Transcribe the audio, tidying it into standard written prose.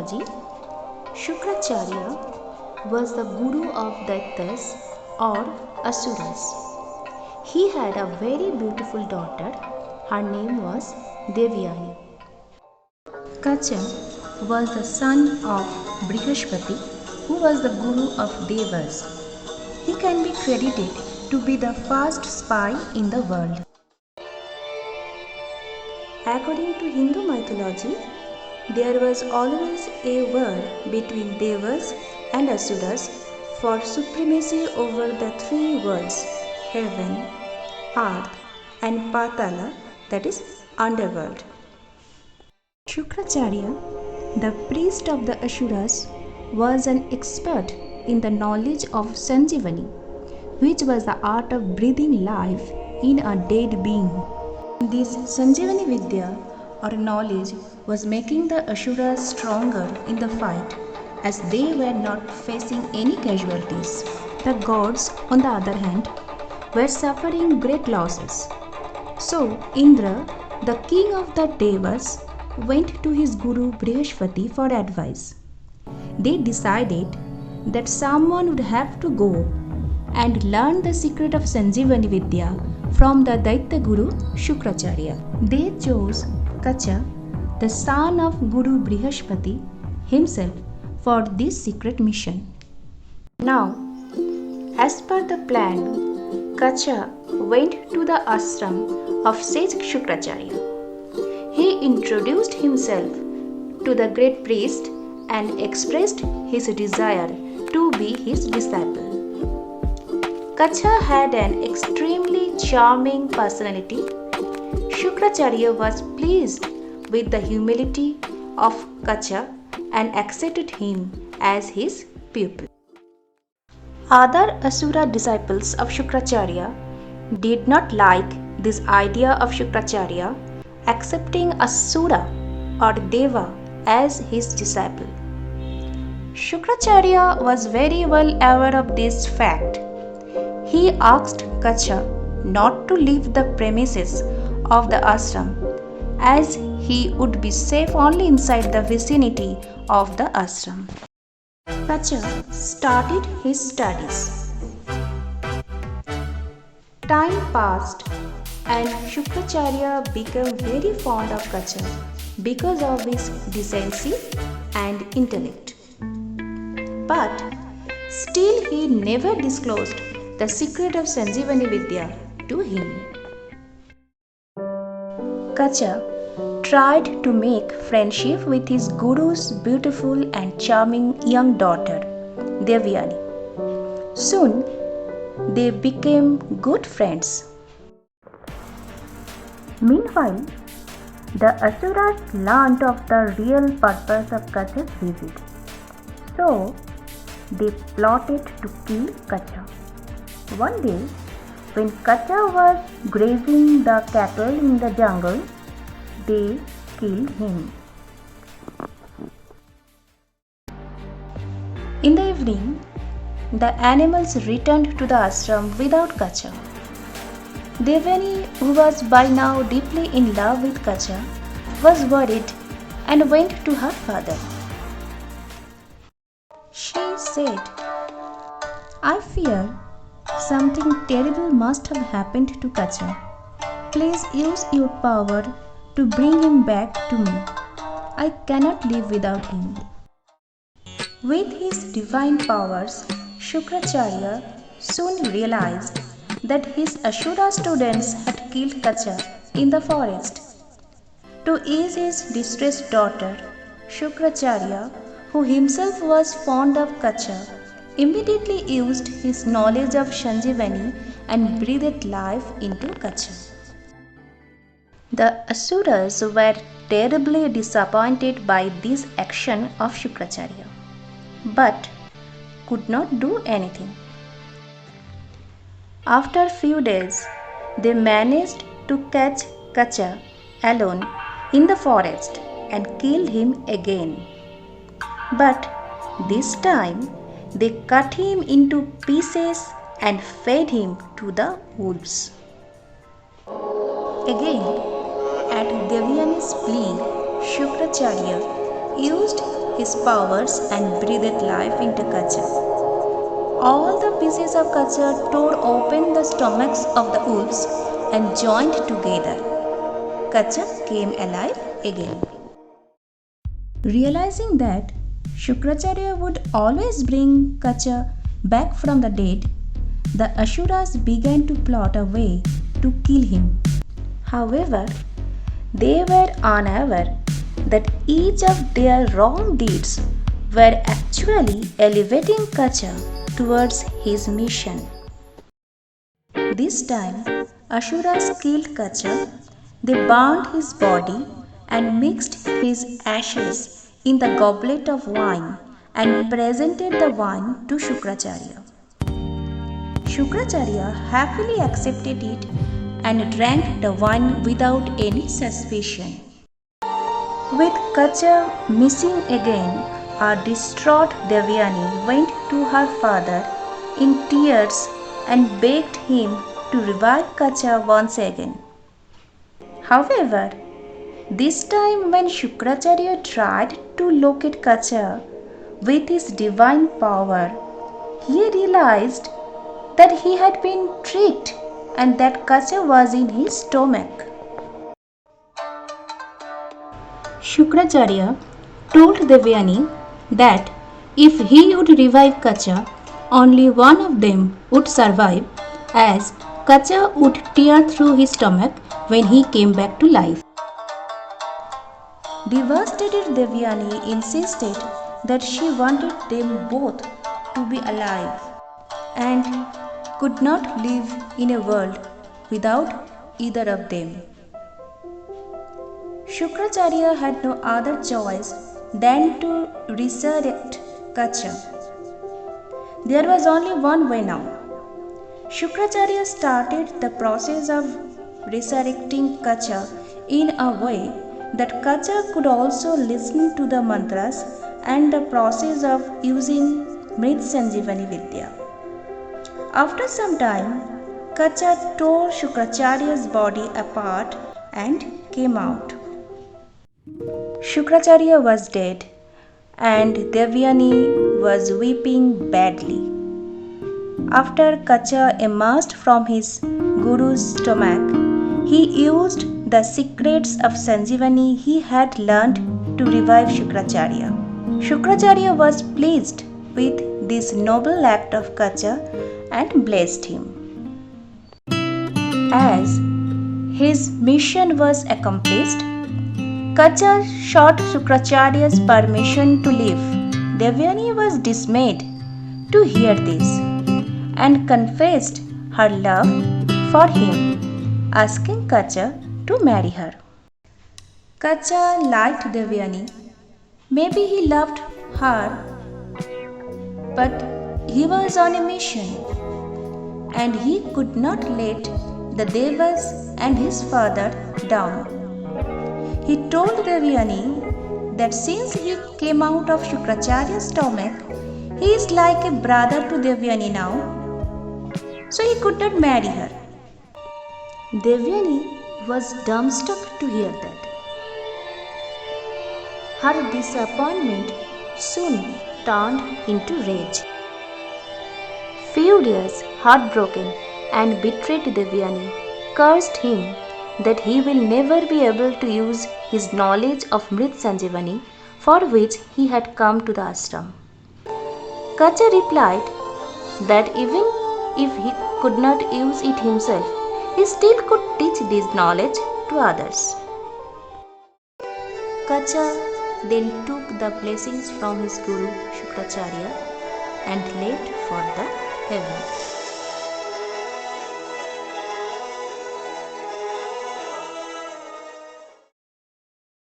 mythology, Shukracharya was the guru of Daityas or Asuras. He had a very beautiful daughter. Her name was Devyani. Kacha was the son of Brihaspati, who was the guru of Devas. He can be credited to be the first spy in the world. According to Hindu mythology, there was always a war between Devas and Asuras for supremacy over the three worlds, heaven, earth, and Patala, that is, underworld. Shukracharya, the priest of the Asuras, was an expert in the knowledge of Sanjivani, which was the art of breathing life in a dead being. This Sanjivani Vidya or knowledge was making the Asuras stronger in the fight as they were not facing any casualties. The gods, on the other hand, were suffering great losses. So Indra, the king of the Devas, went to his guru Brihaspati for advice. They decided that someone would have to go and learn the secret of Sanjivani Vidya from the Daitya Guru Shukracharya. They chose Kacha, the son of Guru Brihaspati himself, for this secret mission. Now, as per the plan, Kacha went to the ashram of sage Shukracharya. He introduced himself to the great priest and expressed his desire to be his disciple. Kacha had an extremely charming personality. Shukracharya was pleased with the humility of Kacha and accepted him as his pupil. Other Asura disciples of Shukracharya did not like this idea of Shukracharya accepting Asura or Deva as his disciple. Shukracharya was very well aware of this fact. He asked Kacha not to leave the premises of the ashram, as he would be safe only inside the vicinity of the ashram. Kacha started his studies. Time passed and Shukracharya became very fond of Kacha because of his decency and intellect. But still he never disclosed the secret of Sanjivani Vidya to him. Kacha tried to make friendship with his guru's beautiful and charming young daughter, Devyani. Soon they became good friends. Meanwhile, the Asuras learned of the real purpose of Kacha's visit. So, they plotted to kill Kacha. One day, when Kacha was grazing the cattle in the jungle, they killed him. In the evening, the animals returned to the ashram without Kacha. Devyani, who was by now deeply in love with Kacha, was worried and went to her father. She said, "I fear something terrible must have happened to Kacha. Please use your power to bring him back to me. I cannot live without him." With his divine powers, Shukracharya soon realized that his Asura students had killed Kacha in the forest. To ease his distressed daughter, Shukracharya, who himself was fond of Kacha, immediately used his knowledge of Sanjivani and breathed life into Kacha. The Asuras were terribly disappointed by this action of Shukracharya, but could not do anything. After a few days, they managed to catch Kacha alone in the forest and killed him again. But this time, they cut him into pieces and fed him to the wolves. Again, at Devyani's plea, Shukracharya used his powers and breathed life into Kacha. All the pieces of Kacha tore open the stomachs of the wolves and joined together. Kacha came alive again. Realizing that Shukracharya would always bring Kacha back from the dead, the Asuras began to plot a way to kill him. However, they were unaware that each of their wrong deeds were actually elevating Kacha towards his mission. This time, Asuras killed Kacha. They burned his body and mixed his ashes in the goblet of wine and presented the wine to Shukracharya. Shukracharya happily accepted it and drank the wine without any suspicion. With Kacha missing again, our distraught Devyani went to her father in tears and begged him to revive Kacha once again. However, this time when Shukracharya tried to locate Kacha with his divine power, he realized that he had been tricked and that Kacha was in his stomach. Shukracharya told Devyani that if he would revive Kacha, only one of them would survive, as Kacha would tear through his stomach when he came back to life. Devastated, Devyani insisted that she wanted them both to be alive and could not live in a world without either of them. Shukracharya had no other choice than to resurrect Kacha. There was only one way now. Shukracharya started the process of resurrecting Kacha in a way that Kacha could also listen to the mantras and the process of using Mrit Sanjeevani Vidya. After some time, Kacha tore Shukracharya's body apart and came out. Shukracharya was dead and Devyani was weeping badly. After Kacha emerged from his guru's stomach, he used the secrets of Sanjeevani he had learned to revive Shukracharya. Shukracharya was pleased with this noble act of Kacha and blessed him. As his mission was accomplished, Kacha sought Shukracharya's permission to leave. Devyani was dismayed to hear this and confessed her love for him, asking Kacha to marry her. Kacha liked Devyani. Maybe he loved her, but he was on a mission and he could not let the Devas and his father down. He told Devyani that since he came out of Shukracharya's stomach, he is like a brother to Devyani now, so he could not marry her. Devyani was dumbstruck to hear that. Her disappointment soon turned into rage. Furious, heartbroken, and betrayed, Devyani cursed him that he will never be able to use his knowledge of Mrit Sanjeevani for which he had come to the ashram. Kacha replied that even if he could not use it himself, he still could teach this knowledge to others. Kacha then took the blessings from his guru Shukracharya and left for the heaven.